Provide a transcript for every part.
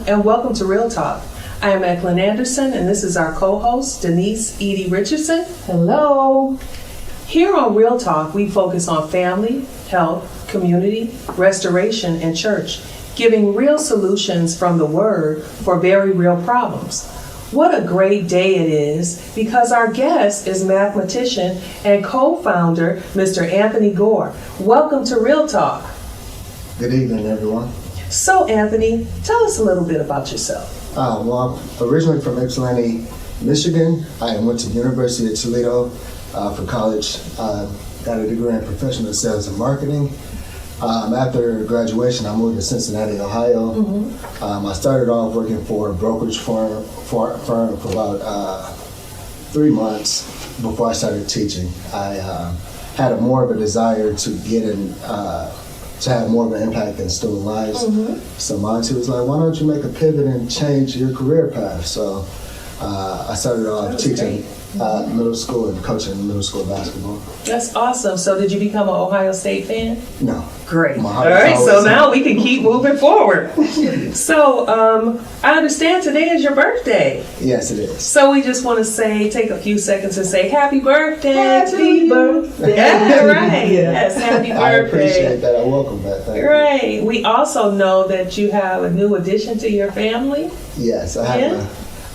and welcome to Real Talk. I am Eklund Anderson, and this is our co-host, Denise Edie Richardson. Hello. Here on Real Talk, we focus on family, health, community, restoration, and church, giving real solutions from the Word for very real problems. What a great day it is, because our guest is mathematician and co-founder, Mr. Anthony Gore. Welcome to Real Talk. Good evening, everyone. So, Anthony, tell us a little bit about yourself. Well, I'm originally from Ypsilanti, Michigan. I went to the University of Toledo for college. Got a degree in professional sales and marketing. After graduation, I moved to Cincinnati, Ohio. I started off working for a brokerage firm for about 3 months before I started teaching. I had more of a desire to get in, to have more of an impact in student lives. So my auntie was like, why don't you make a pivot and change your career path? So I started off teaching middle school and coaching middle school basketball. That's awesome. So did you become an Ohio State fan? No. Great. All right, so now we can keep moving forward. So I understand today is your birthday. Yes, it is. So we just want to take a few seconds and say happy birthday to Happy you. birthday. Yeah, right. Yes, happy birthday. I appreciate that. I welcome that. Thank you. Right. We also know that you have a new addition to your family. Yes,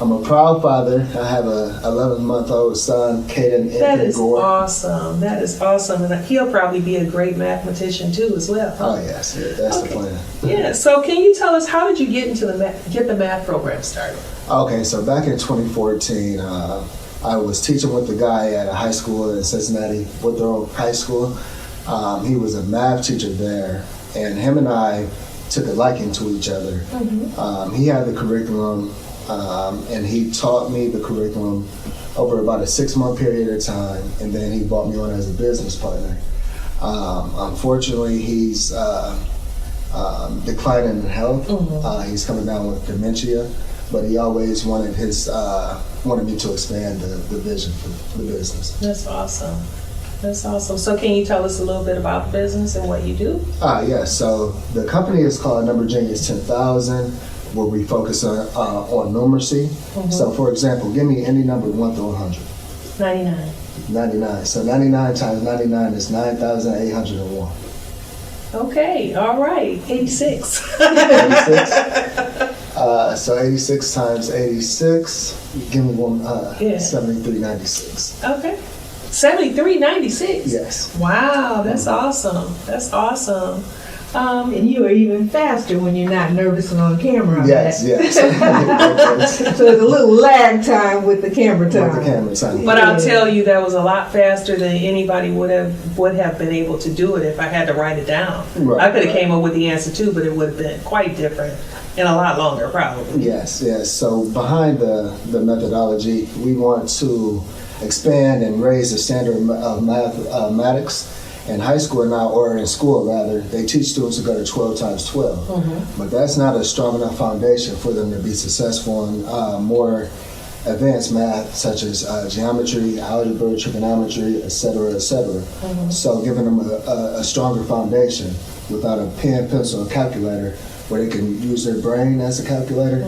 I'm a proud father. I have a 11-month-old son, Caden That Anthony is Gore. awesome. That is awesome. And he'll probably be a great mathematician too as well. Oh yes, that's the plan. Yeah. So can you tell us, how did you get into get the math program started? Okay, so back in 2014, I was teaching with a guy at a high school in Cincinnati, Woodrow High School. He was a math teacher there, and him and I took a liking to each other. He had the curriculum, and he taught me the curriculum over about a 6-month period of time, and then he brought me on as a business partner. Unfortunately, he's declining in health. He's coming down with dementia, but he always wanted me to expand the vision for the business. That's awesome. That's awesome. So can you tell us a little bit about the business and what you do? Yes. So the company is called Number Genius 10,000, where we focus on numeracy. So for example, give me any number 1 through 100. 99. 99. So 99 times 99 is 9,801. Okay. All right. 86. 86. So 86 times 86, give me one, 7396. Okay. 7396. Yes. Wow. That's awesome. That's awesome. And you are even faster when you're not nervous and on camera. Yes. So there's a little lag time with the camera time. With the camera time. But I'll tell you, that was a lot faster than anybody would have been able to do it if I had to write it down. Right. I could have came up with the answer too, but it would have been quite different and a lot longer probably. Yes. So behind the methodology, we want to expand and raise the standard of mathematics. In high school now, or in school rather, they teach students to go to 12 times 12. But that's not a strong enough foundation for them to be successful in more advanced math, such as geometry, algebra, trigonometry, etc., etc. So giving them a stronger foundation without a pen, pencil, and calculator, where they can use their brain as a calculator,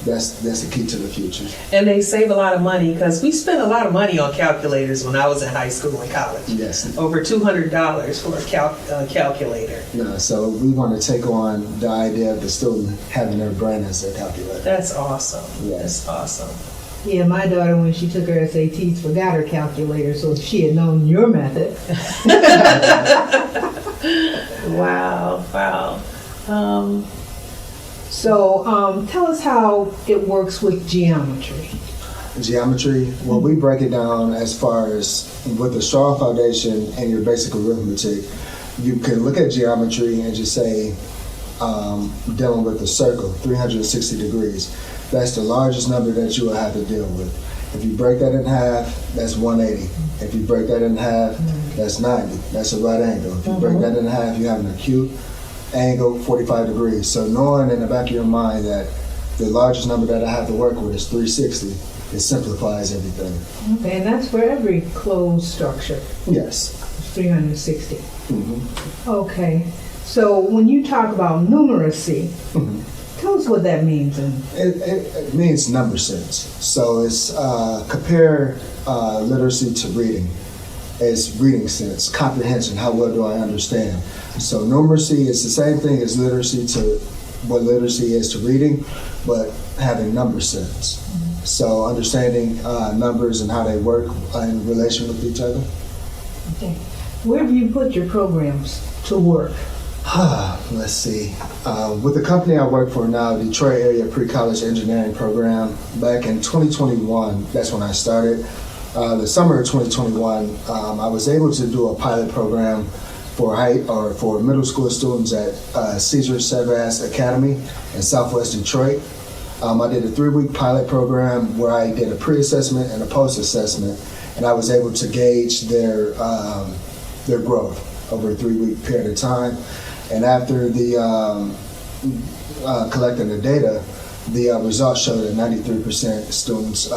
that's the key to the future. And they save a lot of money, because we spent a lot of money on calculators when I was in high school and college. Yes. Over $200 for a calculator. So we want to take on the idea of the student having their brain as their calculator. That's awesome. Yes. That's awesome. Yeah, my daughter, when she took her SATs, forgot her calculator, so if she had known your method. Wow. So tell us how it works with geometry. Geometry, well, we break it down as far as with a strong foundation and your basic arithmetic. You can look at geometry and just say, dealing with a circle, 360 degrees. That's the largest number that you will have to deal with. If you break that in half, that's 180. If you break that in half, that's 90. That's a right angle. If you break that in half, you have an acute angle, 45 degrees. So knowing in the back of your mind that the largest number that I have to work with is 360, it simplifies everything. Okay, and that's for every closed structure. Yes. 360. Okay, so when you talk about numeracy, Tell us what that means. And It means number sense. So it's compare literacy to reading. It's reading sense, comprehension, how well do I understand? So numeracy is the same thing as literacy to what literacy is to reading, but having number sense. So understanding numbers and how they work in relation with each other. okay. Where have you put your programs to work? Let's see. With the company I work for now, Detroit Area Pre-College Engineering Program, back in 2021, that's when I started. The summer of 2021, I was able to do a pilot program for middle school students at Cesar Sevas Academy in Southwest Detroit. I did a 3-week pilot program where I did a pre-assessment and a post-assessment, and I was able to gauge their growth over a 3-week period of time. And after the collecting the data, the results showed that 93% students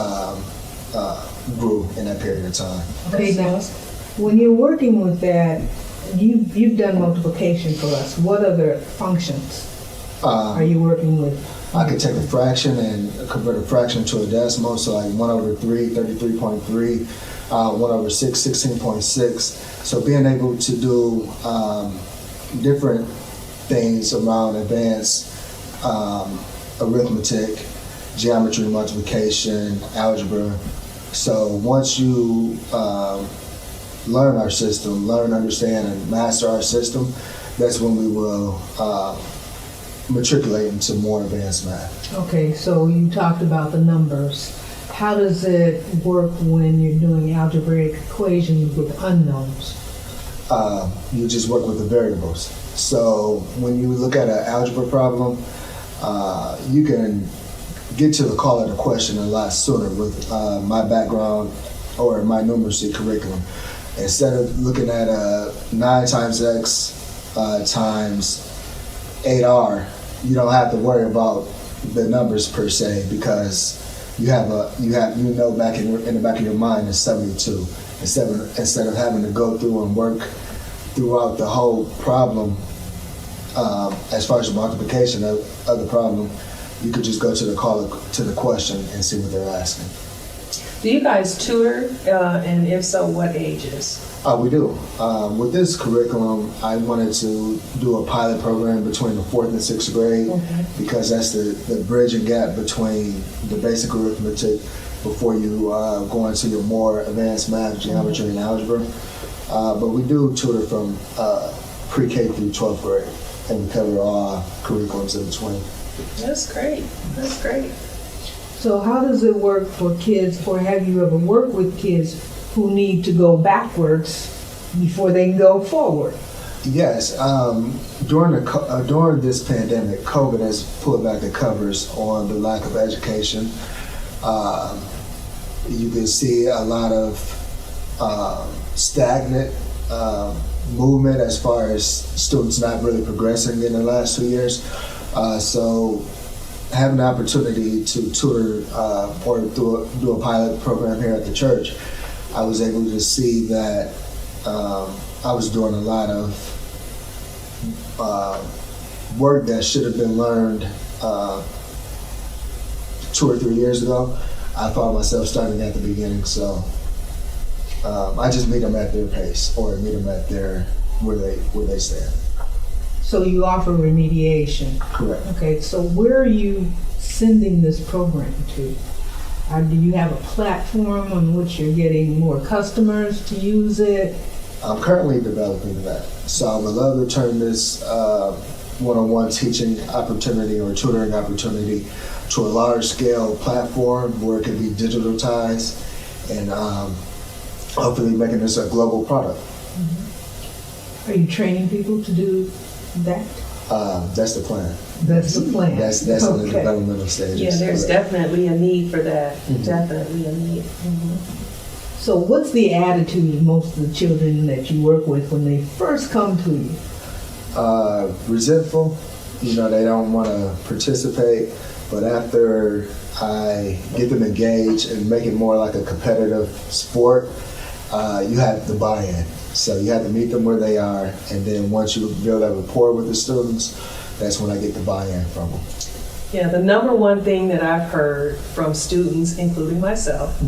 grew in that period of time. Okay, now, when you're working with that, you've done multiplication for us. What other functions are you working with? I could take a fraction and convert a fraction to a decimal, so like 1 over 3, 33.3, 1 over 6, 16.6. So being able to do different things around advanced arithmetic, geometry, multiplication, algebra. So once you learn our system, understand, and master our system, that's when we will matriculate into more advanced math. Okay, so you talked about the numbers. How does it work when you're doing algebraic equations with unknowns? You just work with the variables. So when you look at an algebra problem, you can get to the call of the question a lot sooner with my background or my numeracy curriculum. Instead of looking at 9 times x times 8r, you don't have to worry about the numbers per se, because you know back in the back of your mind is 72. Instead of having to go through and work throughout the whole problem, as far as the multiplication of the problem, you could just go to the call to the question and see what they're asking. Do you guys tutor, and if so, what ages? We do. With this curriculum, I wanted to do a pilot program between the 4th and 6th grade, because that's the bridging gap between the basic arithmetic before you go into your more advanced math, geometry, and algebra. But we do tutor from pre-K through 12th grade, and we cover all curriculums in between. That's great. That's great. So how does it work for kids, or have you ever worked with kids who need to go backwards before they can go forward? Yes. During this pandemic, COVID has pulled back the covers on the lack of education. You can see a lot of stagnant movement as far as students not really progressing in the last 2 years. So having the opportunity to tutor or do a pilot program here at the church, I was able to see that I was doing a lot of work that should have been learned 2 or 3 years ago. I found myself starting at the beginning, so I just meet them at their pace, or meet them at where they stand. So you offer remediation. Correct. Okay, so where are you sending this program to? Do you have a platform on which you're getting more customers to use it? I'm currently developing that. So I would love to turn this one-on-one teaching opportunity or tutoring opportunity to a large-scale platform where it can be digitalized, and hopefully making this a global product. Are you training people to do that? That's the plan. That's the plan. That's in the developmental stages. Yeah, there's definitely a need for that. Definitely a need. So what's the attitude of most of the children that you work with when they first come to you? Resentful. They don't want to participate, but after I get them engaged and make it more like a competitive sport, you have the buy-in. So you have to meet them where they are, and then once you build that rapport with the students, that's when I get the buy-in from them. Yeah, the number one thing that I've heard from students, including myself,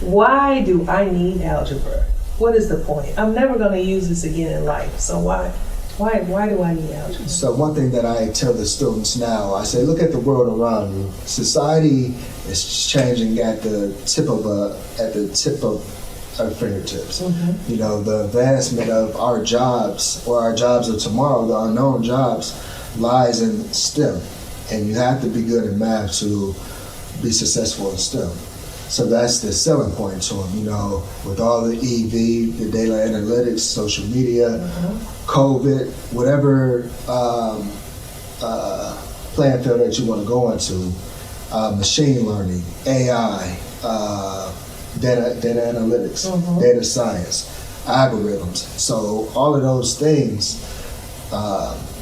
why do I need algebra? What is the point? I'm never going to use this again in life, so why do I need algebra? So one thing that I tell the students now, I say, look at the world around you. Society is changing at the tip of our fingertips. Mm-hmm. You know, the advancement of our jobs or our jobs of tomorrow, the unknown jobs, lies in STEM, and you have to be good in math to be successful in STEM. So that's the selling point to them, you know, with all the EV, the data analytics, social media, COVID, whatever playing field that you want to go into, machine learning, AI, data analytics, data science, algorithms. So all of those things,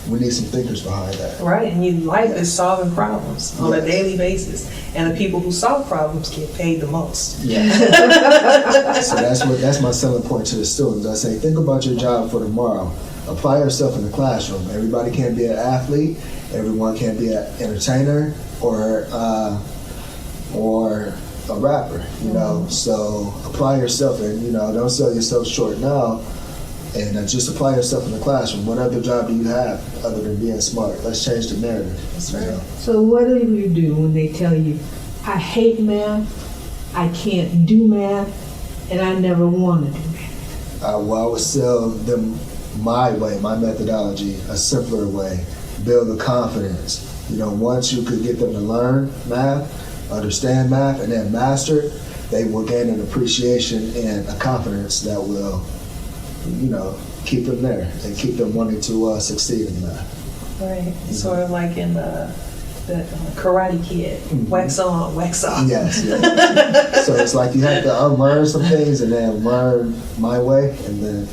we need some thinkers behind that. Right, and life is solving problems on a daily basis, and the people who solve problems get paid the most. Yeah. So that's my selling point to the students. I say, think about your job for tomorrow. Apply yourself in the classroom. Everybody can't be an athlete. Everyone can't be an entertainer or a rapper. You know, so apply yourself, and don't sell yourself short now. And just apply yourself in the classroom. What other job do you have other than being smart? Let's change the narrative. That's right. So what do you do when they tell you, I hate math, I can't do math, and I never want to do math? Well, I would sell them my way, my methodology, a simpler way, build the confidence. Once you could get them to learn math, understand math, and then master it, they will gain an appreciation and a confidence that will keep them there and keep them wanting to succeed in that. Right. Sort of like in the Karate Kid, wax on, wax off. Yes. So it's like you have to unlearn some things and then learn my way, and then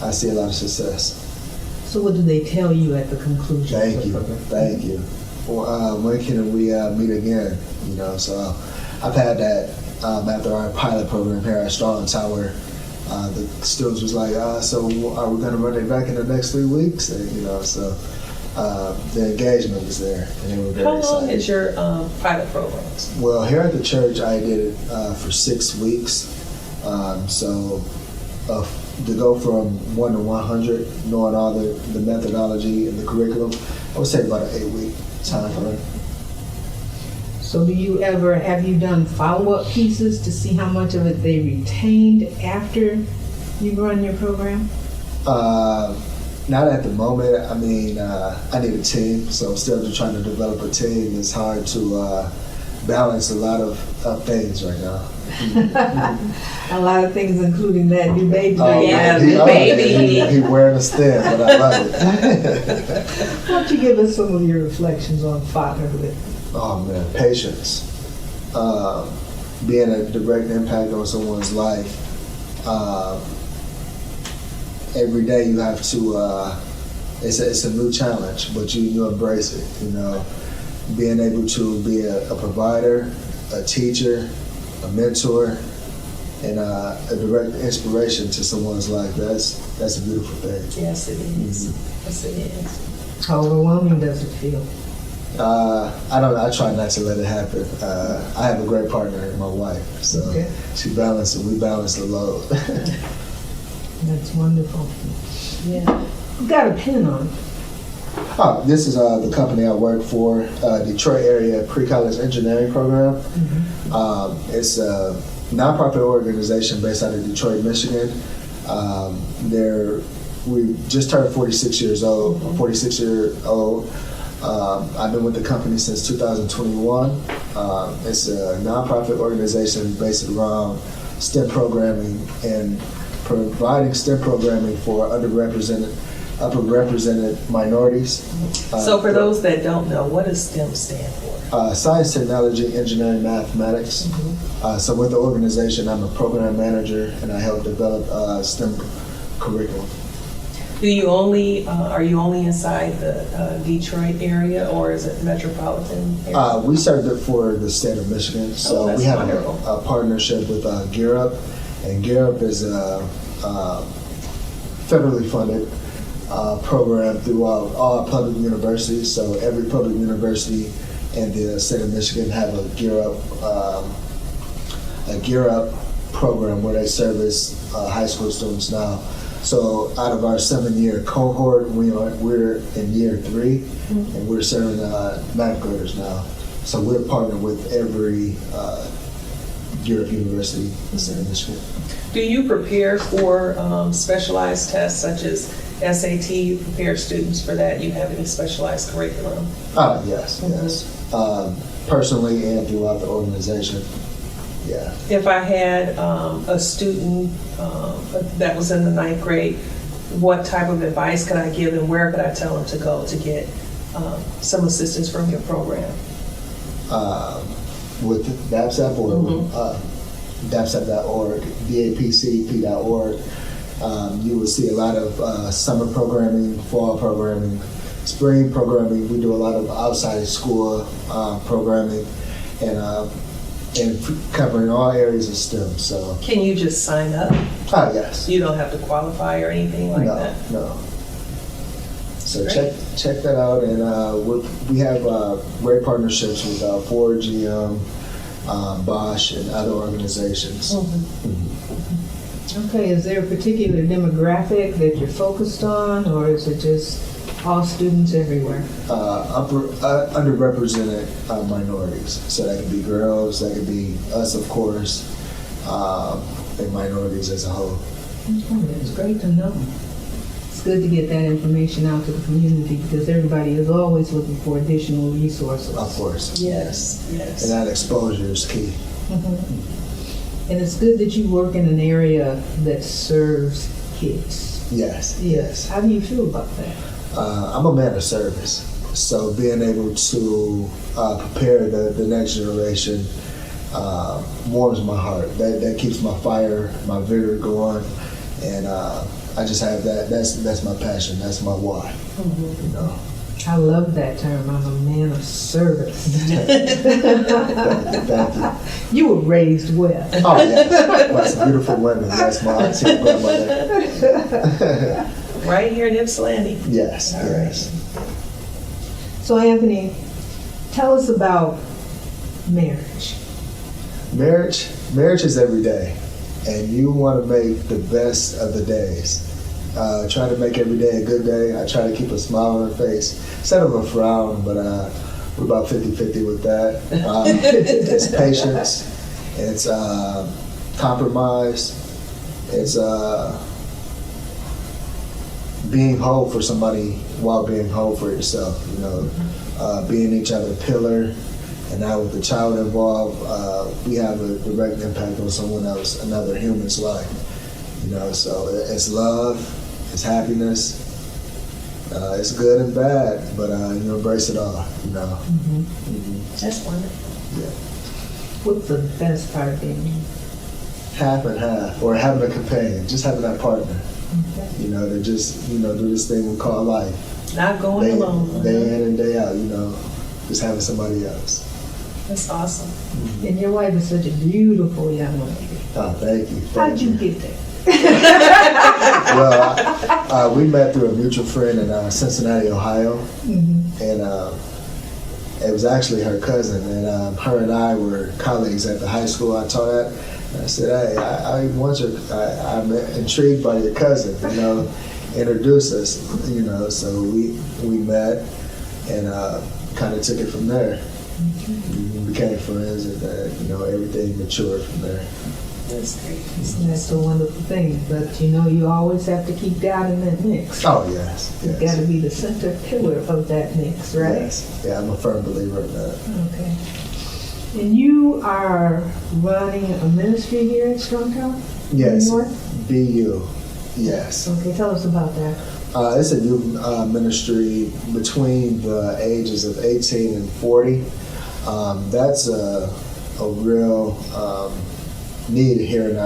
I see a lot of success. So what do they tell you at the conclusion? Thank you. Well, when can we meet again? So I've had that after our pilot program here at Strong Tower. The students was like, so are we going to run it back in the next 3 weeks? And, so the engagement was there, and they were very excited. How long is your pilot programs? Well, here at the church, I did it for 6 weeks. To go from 1 to 100, knowing all the methodology and the curriculum, I would say about an 8-week time frame. So have you done follow-up pieces to see how much of it they retained after you run your program? Not at the moment. I mean, I need a team, so I'm still just trying to develop a team. It's hard to balance a lot of things right now. A lot of things, including that new baby. He wearing a stem, but I love it. Why don't you give us some of your reflections on fatherhood? Oh man, patience. Being a direct impact on someone's life. Every day you have to, it's a new challenge, but you embrace it, Being able to be a provider, a teacher, a mentor, and a direct inspiration to someone's life, that's a beautiful thing. Yes, it is. Yes, it is. How overwhelming does it feel? I don't know. I try not to let it happen. I have a great partner, my wife, so we balance the load. That's wonderful. Yeah. You got a pin on. Oh, this is the company I work for, Detroit area pre-college engineering program. It's a nonprofit organization based out of Detroit, Michigan. We just turned 46 years old. I'm 46 years old. I've been with the company since 2021. It's a nonprofit organization based around STEM programming and providing STEM programming for underrepresented minorities. So for those that don't know, what does STEM stand for? Science, technology, engineering, mathematics. So with the organization, I'm a program manager, and I help develop STEM curriculum. Are you only inside the Detroit area, or is it metropolitan area? We served it for the state of Michigan. So we have a partnership with Gear Up, and Gear Up is federally funded program throughout all public universities. So every public university in the state of Michigan have a Gear Up program where they service high school students now. So out of our 7-year cohort, we're in year 3, and we're serving 9th graders now. So we're partnered with every Gear Up university in the state of Michigan. Do you prepare for specialized tests such as SAT? You prepare students for that? You have any specialized curriculum? Yes. Personally and throughout the organization. Yeah. If I had a student that was in the 9th grade, what type of advice could I give and where could I tell them to go to get some assistance from your program? With DAPSAP or DAPSAP.org, DAPCP.org, you will see a lot of summer programming, fall programming, spring programming. We do a lot of outside school programming, and covering all areas of STEM. So Can you just sign up? Yes. You don't have to qualify or anything like that? No. So Great. check that out, and we have great partnerships with Ford, GM, Bosch, and other organizations. Okay, is there a particular demographic that you're focused on, or is it just all students everywhere? Underrepresented minorities. So that could be girls, that could be us, of course, and minorities as a whole. Okay, that's great to know. It's good to get that information out to the community because everybody is always looking for additional resources. Of course. Yes. And that exposure is key. And it's good that you work in an area that serves kids. Yes. How do you feel about that? I'm a man of service. So being able to prepare the next generation warms my heart. That keeps my fire, my vigor going, and I just have that. That's my passion. That's my why. You know. I love that term. I'm a man of service. Thank you. You were raised well. Oh yeah, by some beautiful women. That's my auntie and grandmother. Right here in Ypsilanti. Yes. All right. So Anthony, tell us about marriage. Marriage is every day, and you want to make the best of the days. Try to make every day a good day. I try to keep a smile on her face, instead of a frown, but we're about 50-50 with that. It's patience, it's compromise, it's being whole for somebody while being whole for yourself. You know, being each other's pillar. And now with the child involved, we have a direct impact on someone else, another human's life. You know, so it's love, it's happiness, it's good and bad, but you embrace it all. You know. That's wonderful. Yeah. What's the best part of being married? Half and half, or having a companion, just having that partner. You know, to just do this thing we call life. Not going alone. Day in and day out. You know, just having somebody else. That's awesome. And your wife is such a beautiful young lady. Oh, thank you. How'd you get there? Well, we met through a mutual friend in Cincinnati, Ohio, and it was actually her cousin, and her and I were colleagues at the high school I taught at. And I said, "Hey, I'm intrigued by your cousin. You know, introduce us. You know." So we met and kind of took it from there. We became friends, and everything matured from there. That's great. That's a wonderful thing. But you always have to keep God in that mix. Oh yes, You've got to be the center pillar of that mix, right? Yes. Yeah, I'm a firm believer in that. Okay. And you are running a ministry here at Strong Tower? Yes. New York? BU. Yes. Okay, tell us about that. It's a youth ministry between the ages of 18 and 40. That's a real need here in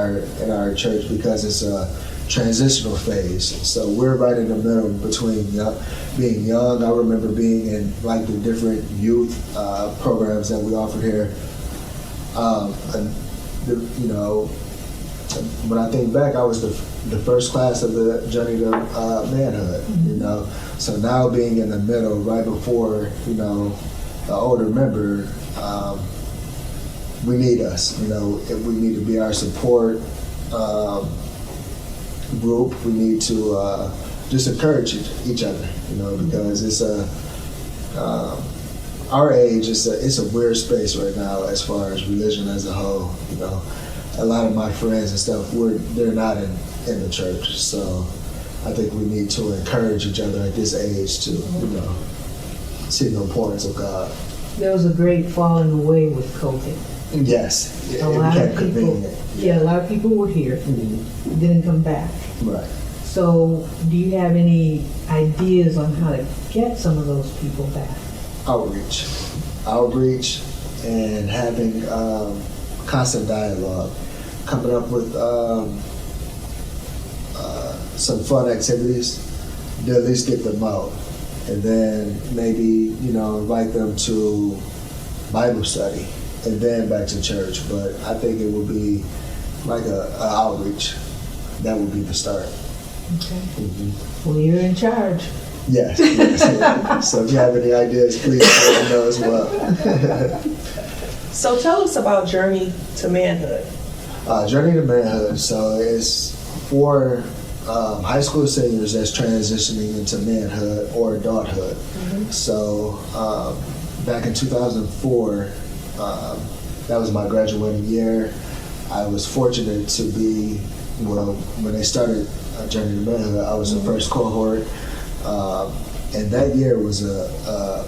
our church because it's a transitional phase. So we're right in the middle between being young. I remember being in like the different youth programs that we offered here. when I think back, I was the first class of the journey to manhood, you know. So now being in the middle, right before, you know, the older member, we need us, you know. We need to be our support group. We need to just encourage each other, you know, because it's our age, it's a weird space right now as far as religion as a whole, you know. A lot of my friends and stuff, they're not in the church, so I think we need to encourage each other at this age to, you know, see the importance of God. There was a great falling away with COVID. Yes, A lot of people, a lot of people were here, didn't come back. Right. So, do you have any ideas on how to get some of those people back? Outreach, and having constant dialogue, coming up with some fun activities to at least get them out, and then maybe, you know, invite them to Bible study, and then back to church. But I think it would be like a outreach. That would be the start. Okay. Well, you're in charge. Yes. So if you have any ideas, please let me know as well. So tell us about Journey to Manhood. Journey to Manhood. So it's for high school seniors that's transitioning into manhood or adulthood. So back in 2004, that was my graduating year. I was fortunate to be, when they started Journey to Manhood, I was the first cohort. And that year was a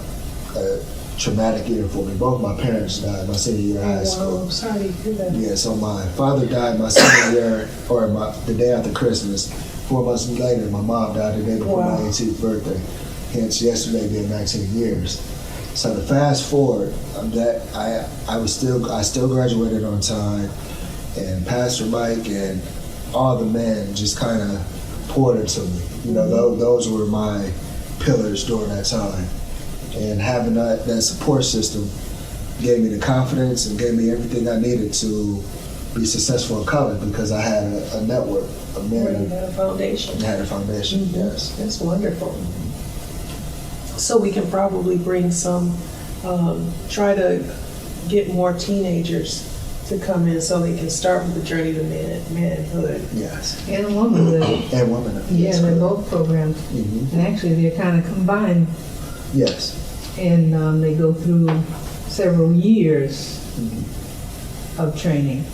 traumatic year for me. Both my parents died my senior year of high school. Wow, I'm sorry to hear that. Yeah, so my father died my senior year, or the day after Christmas. 4 months later, my mom died the day before my 18th birthday. Hence, yesterday being 19 years. So to fast forward, I still graduated on time, and Pastor Mike and all the men just kind of poured into me. You know, those were my pillars during that time. And having that support system gave me the confidence and gave me everything I needed to be successful in college, because I had a network of men. You had a foundation. Had a foundation, yes. That's wonderful. So we can probably bring some, try to get more teenagers to come in so they can start with the Journey to Manhood. Yes. And womanhood. And womanhood. Yeah, Yes, they're correct. both programs. And actually, they're kind of combined. Yes. And they go through several years of training.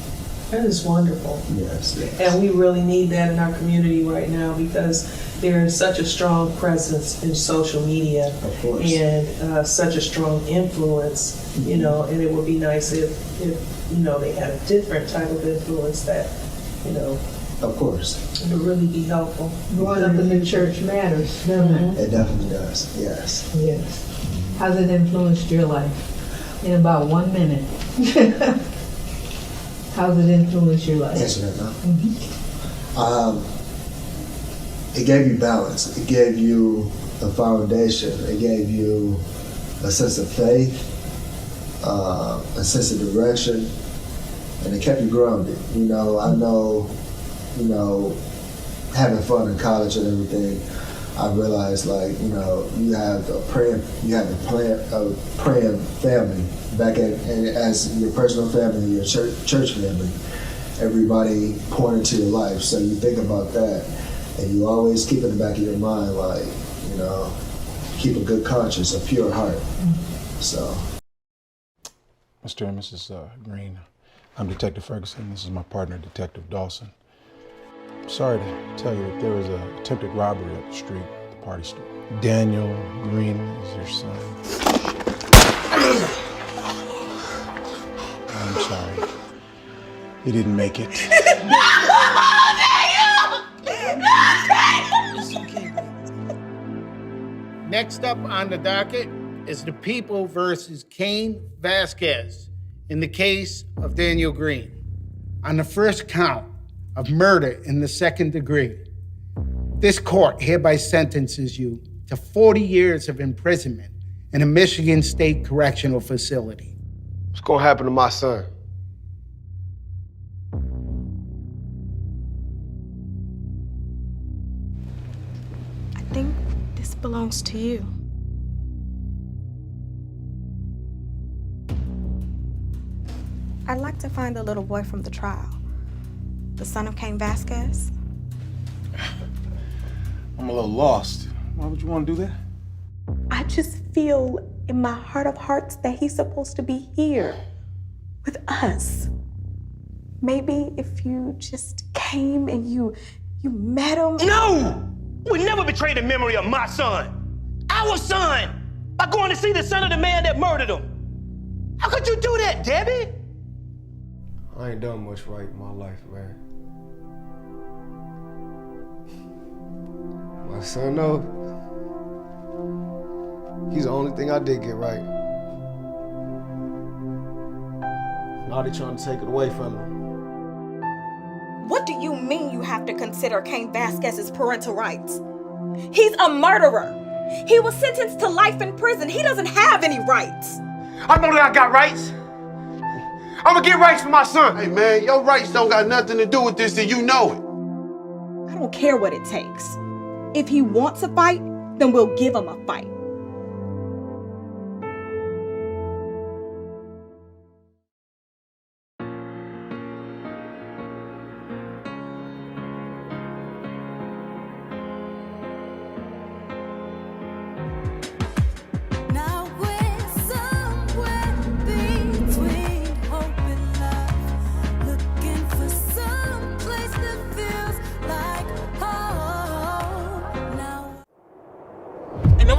That is wonderful. Yes. And we really need that in our community right now, because there is such a strong presence in social media, Of course. and such a strong influence, you know, and it would be nice if you know, they had a different type of influence that, you know, Of course. would really be helpful. Growing up in the church matters, doesn't it? It definitely does. Yes. Yes. How's it influenced your life? In about 1 minute. How's it influenced your life? Answer that now. It gave you balance. It gave you a foundation. It gave you a sense of faith, a sense of direction, and it kept you grounded. You know, I know, you know, having fun in college and everything, I realized, like, you know, you have a praying family back as your personal family, your church family. Everybody pouring into your life, so you think about that, and you always keep in the back of your mind, like, you know, keep a good conscience, a pure heart. So. Mr. and Mrs. Green, I'm Detective Ferguson. This is my partner, Detective Dawson. I'm sorry to tell you that there was an attempted robbery up the street at the party store. Daniel Green is your son. I'm sorry. He didn't make it. Next up on the docket is the People versus Cain Vasquez in the case of Daniel Green. On the first count of murder in the second degree, this court hereby sentences you to 40 years of imprisonment in a Michigan State Correctional Facility. What's gonna happen to my son? belongs to you. I'd like to find the little boy from the trial, the son of Cain Vasquez. I'm a little lost. Why would you want to do that? I just feel in my heart of hearts that he's supposed to be here with us. Maybe if you just came and you met him. No! We never betray the memory of my son. Our son! By going to see the son of the man that murdered him. How could you do that, Debbie? I ain't done much right in my life, man. My son, though, he's the only thing I did get right. Now they trying to take it away from him. What do you mean you have to consider Cain Vasquez's parental rights? He's a murderer. He was sentenced to life in prison. He doesn't have any rights. I know that I got rights. I'm gonna get rights for my son. Hey man, your rights don't got nothing to do with this and you know it. I don't care what it takes. If he wants a fight, then we'll give him a fight.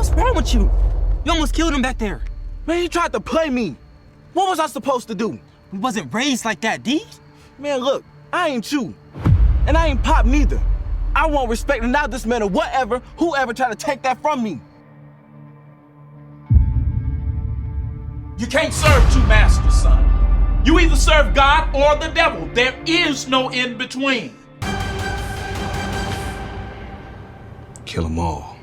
What's wrong with you? You almost killed him back there. Man, he tried to play me. What was I supposed to do? We wasn't raised like that, D. Man, look, I ain't you. And I ain't Pop neither. I won't respect and not this man or whatever, whoever tried to take that from me. You can't serve two masters, son. You either serve God or the devil. There is no in between. Kill them all.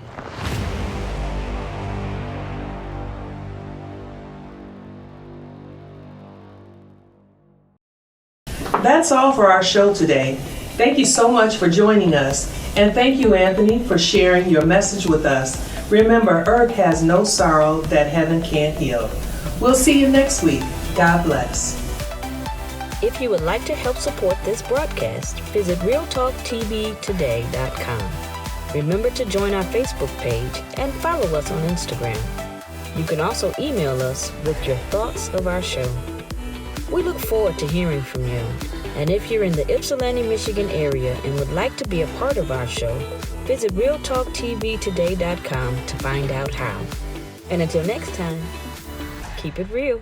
That's all for our show today. Thank you so much for joining us. And thank you, Anthony, for sharing your message with us. Remember, earth has no sorrow that heaven can't heal. We'll see you next week. God bless. If you would like to help support this broadcast, visit realtalktvtoday.com. Remember to join our Facebook page and follow us on Instagram. You can also email us with your thoughts of our show. We look forward to hearing from you. And if you're in the Ypsilanti, Michigan area and would like to be a part of our show, visit realtalktvtoday.com to find out how. And until next time, keep it real.